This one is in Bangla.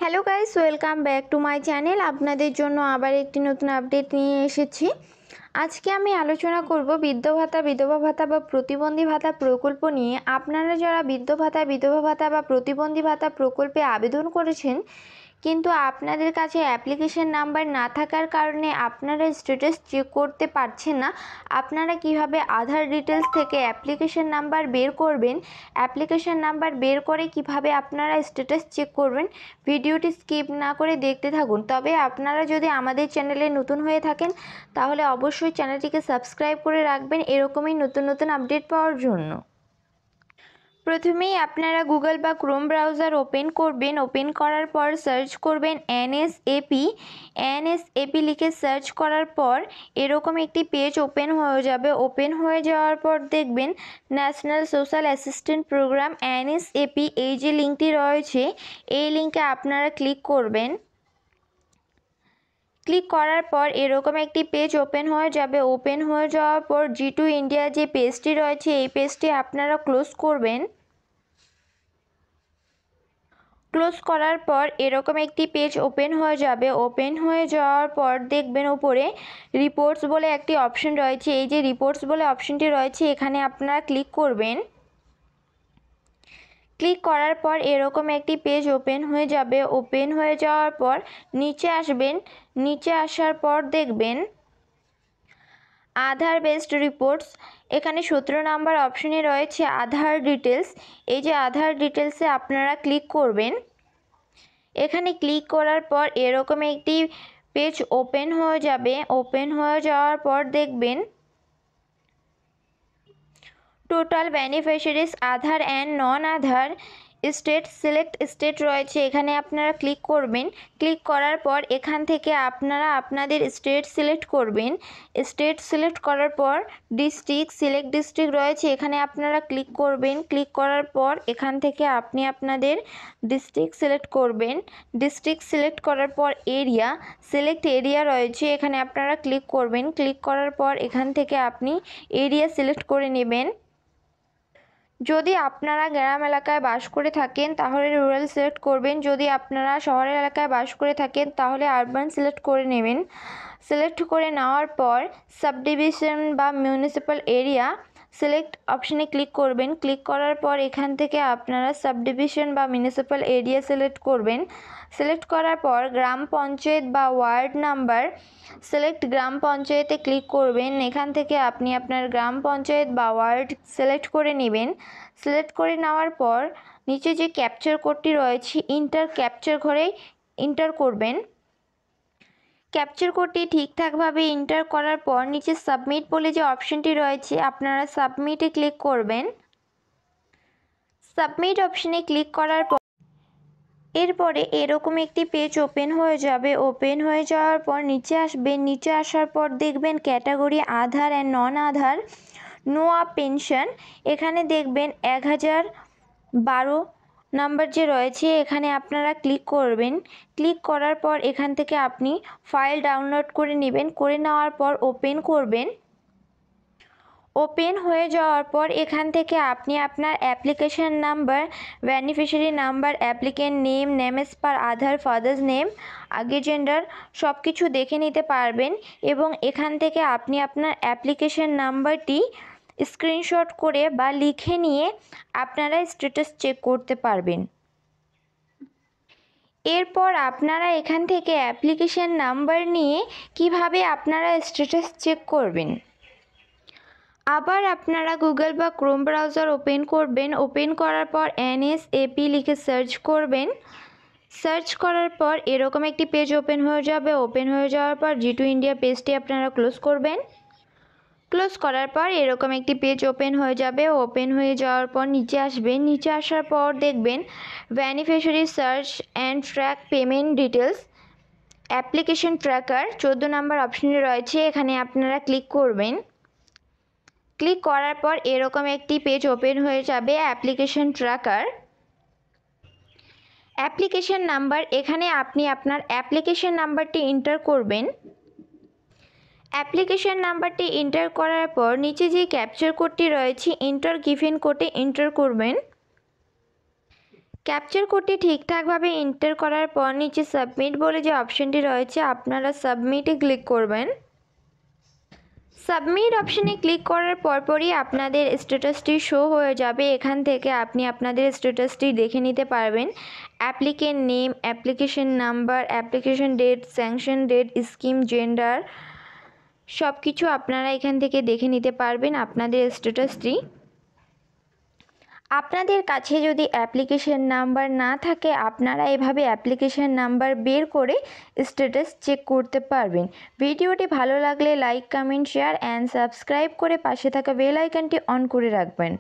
Hello guys, welcome back to my channel. আপনাদের জন্য আবার একটি নতুন আপডেট নিয়ে এসেছি। আজকে আমি আলোচনা করব বৃদ্ধ ভাতা, বিধবা ভাতা বা প্রতিবন্ধী ভাতা প্রকল্প নিয়ে। আপনারা যারা বৃদ্ধ ভাতা, বিধবা ভাতা বা প্রতিবন্ধী ভাতা প্রকল্পে আবেদন করেছেন কিন্তু আপনাদের কাছে অ্যাপ্লিকেশন নাম্বার না থাকার কারণে আপনারা স্ট্যাটাস চেক করতে পারছেন না, আপনারা কিভাবে আধার ডিটেলস থেকে অ্যাপ্লিকেশন নাম্বার বের করবেন, অ্যাপ্লিকেশন নাম্বার বের করে কিভাবে আপনারা স্ট্যাটাস চেক করবেন, ভিডিওটি স্কিপ না করে দেখতে থাকুন। তবে আপনারা যদি আমাদের চ্যানেলে নতুন হয়ে থাকেন তাহলে অবশ্যই চ্যানেলটিকে সাবস্ক্রাইব করে রাখবেন এরকমই নতুন নতুন আপডেট পাওয়ার জন্য। প্রথমেই আপনারা গুগল বা ক্রোম ব্রাউজার ওপেন করবেন। ওপেন করার পর সার্চ করবেন এনএসএপি লিখে সার্চ করার পর এরকম একটি পেজ ওপেন হয়ে যাবে। ওপেন হয়ে যাওয়ার পর দেখবেন national social assistant program NSAP, এই যে লিঙ্কটি রয়েছে এই লিঙ্কে আপনারা ক্লিক করবেন। ক্লিক করার পর এরকম একটি পেজ ওপেন হয়ে যাবে। ওপেন হয়ে যাওয়ার পর G2 ইন্ডিয়া যে পেজটি রয়েছে এই পেজটি আপনারা ক্লোজ করবেন। ক্লোজ করার পর এরকম একটি পেজ ওপেন হয়ে যাবে। ওপেন হয়ে যাওয়ার পর দেখবেন উপরে রিপোর্টস বলে একটি অপশন রয়েছে। এই যে রিপোর্টস বলে অপশনটি রয়েছে এখানে আপনারা ক্লিক করবেন। ক্লিক করার পর এরকম একটি পেজ ওপেন হয়ে যাবে। ওপেন হয়ে যাওয়ার পর নিচে আসবেন। নিচে আসার পর দেখবেন আধার বেসড রিপোর্টস, এখানে 17 নাম্বার অপশনে রয়েছে আধার ডিটেলস। এই যে আধার ডিটেলসে আপনারা ক্লিক করবেন। এখানে ক্লিক করার পর এরকম একটি পেজ ওপেন হয়ে যাবে। ওপেন হয়ে যাওয়ার পর দেখবেন total beneficiaries Aadhaar and non Aadhaar state, select state রয়েছে, এখানে আপনারা ক্লিক করবেন। ক্লিক করার পর এখান থেকে আপনারা আপনাদের স্টেট সিলেক্ট করবেন। স্টেট সিলেক্ট করার পর ডিস্ট্রিক্ট, সিলেক্ট ডিস্ট্রিক্ট রয়েছে, এখানে আপনারা ক্লিক করবেন। ক্লিক করার পর এখান থেকে আপনি আপনাদের ডিস্ট্রিক্ট সিলেক্ট করবেন। ডিস্ট্রিক্ট সিলেক্ট করার পর এরিয়া, সিলেক্ট এরিয়া রয়েছে, এখানে আপনারা ক্লিক করবেন। ক্লিক করার পর এখান থেকে আপনি এরিয়া সিলেক্ট করে নেবেন। যদি আপনারা গ্রাম এলাকায় বাস করে থাকেন তাহলে রুরাল সিলেক্ট করবেন। যদি আপনারা শহরের এলাকায় বাস করে থাকেন তাহলে আরবান সিলেক্ট করে নেবেন। সিলেক্ট করে নেওয়ার পর সাবডিভিশন বা মিউনিসিপ্যাল এরিয়া সিলেক্ট অপশানে ক্লিক করবেন। ক্লিক করার পর এখান থেকে আপনারা সাবডিভিশন বা মিউনিসিপ্যাল এরিয়া সিলেক্ট করবেন। সিলেক্ট করার পর গ্রাম পঞ্চায়েত বা ওয়ার্ড নাম্বার সিলেক্ট গ্রাম পঞ্চায়েতে ক্লিক করবেন। এখান থেকে আপনি আপনার গ্রাম পঞ্চায়েত বা ওয়ার্ড সিলেক্ট করে নেবেন। সিলেক্ট করে নেওয়ার পর নিচে যে ক্যাপচার কোডটি রয়েছে ইন্টার ক্যাপচার ঘরে এন্টার করবেন। ক্যাপচার কোডটি ঠিকঠাকভাবে এন্টার করার পর নিচে সাবমিট বলে যে অপশনটি রয়েছে আপনারা সাবমিটে ক্লিক করবেন। সাবমিট অপশনে ক্লিক করার পর এরপরে এরকম একটি পেজ ওপেন হয়ে যাবে। ওপেন হয়ে যাওয়ার পর নিচে আসবেন। নিচে আসার পর দেখবেন category Aadhaar and non Aadhaar, no up pension, এখানে দেখবেন 1012 নাম্বার যে রয়েছে এখানে আপনারা ক্লিক করবেন। ক্লিক করার পর এখান থেকে আপনি ফাইল ডাউনলোড করে নেবেন। করে নেওয়ার পর ওপেন করবেন। ওপেন হয়ে যাওয়ার পর এখান থেকে আপনি আপনার application number, beneficiary number, applicant name, name as per Aadhaar, father's name, আগে জেন্ডার সব কিছু দেখে নিতে পারবেন এবং এখান থেকে আপনি আপনার অ্যাপ্লিকেশন নাম্বারটি স্ক্রিনশট করে বা লিখে নিয়ে আপনারা স্ট্যাটাস চেক করতে পারবেন। এরপর আপনারা এখান থেকে অ্যাপ্লিকেশন নাম্বার নিয়ে কিভাবে আপনারা স্ট্যাটাস চেক করবেন। আবার আপনারা গুগল বা ক্রোম ব্রাউজার ওপেন করবেন। ওপেন করার পর এনএসএপি লিখে সার্চ করবেন। সার্চ করার পর এরকম একটি পেজ ওপেন হয়ে যাবে। ওপেন হয়ে যাওয়ার পর G2 ইন্ডিয়া পেজটি আপনারা ক্লোজ করবেন। ক্লোজ করার পর এরকম একটি পেজ ওপেন হয়ে যাবে। ওপেন হয়ে যাওয়ার পর নিচে আসবেন। নিচে আসার পর দেখবেন beneficiary search and track payment details, application tracker 14 number অপশনে রয়েছে, এখানে আপনারা ক্লিক করবেন। ক্লিক করার পর এরকম একটি পেজ ওপেন হয়ে যাবে অ্যাপ্লিকেশন ট্র্যাকার। অ্যাপ্লিকেশন নাম্বার, এখানে আপনি আপনার অ্যাপ্লিকেশন নাম্বারটি এন্টার করবেন। অ্যাপ্লিকেশন নাম্বারটি এন্টার করার পর নিচে যে ক্যাপচার কোডটি রয়েছে এন্টার গিভেন কোডে এন্টার করবেন। ক্যাপচার কোডটি ঠিকঠাকভাবে এন্টার করার পর নিচে সাবমিট বলে যে অপশানটি রয়েছে আপনারা সাবমিটে ক্লিক করবেন। সাবমিট অপশানে ক্লিক করার পরপরই আপনাদের স্ট্যাটাসটি শো হয়ে যাবে। এখান থেকে আপনি আপনাদের স্ট্যাটাসটি দেখে নিতে পারবেন। Applicant name, application number, application date, sanction date, scheme, gender সব কিছু আপনারা এখান থেকে দেখে নিতে পারবেন আপনাদের স্ট্যাটাসটি। আপনাদের কাছে যদি অ্যাপ্লিকেশন নাম্বার না থাকে আপনারা এভাবে অ্যাপ্লিকেশন নাম্বার বের করে স্ট্যাটাস চেক করতে পারবেন। ভিডিওটি ভালো লাগলে like, comment, share and subscribe করে পাশে থাকা বেল আইকনটি অন করে রাখবেন।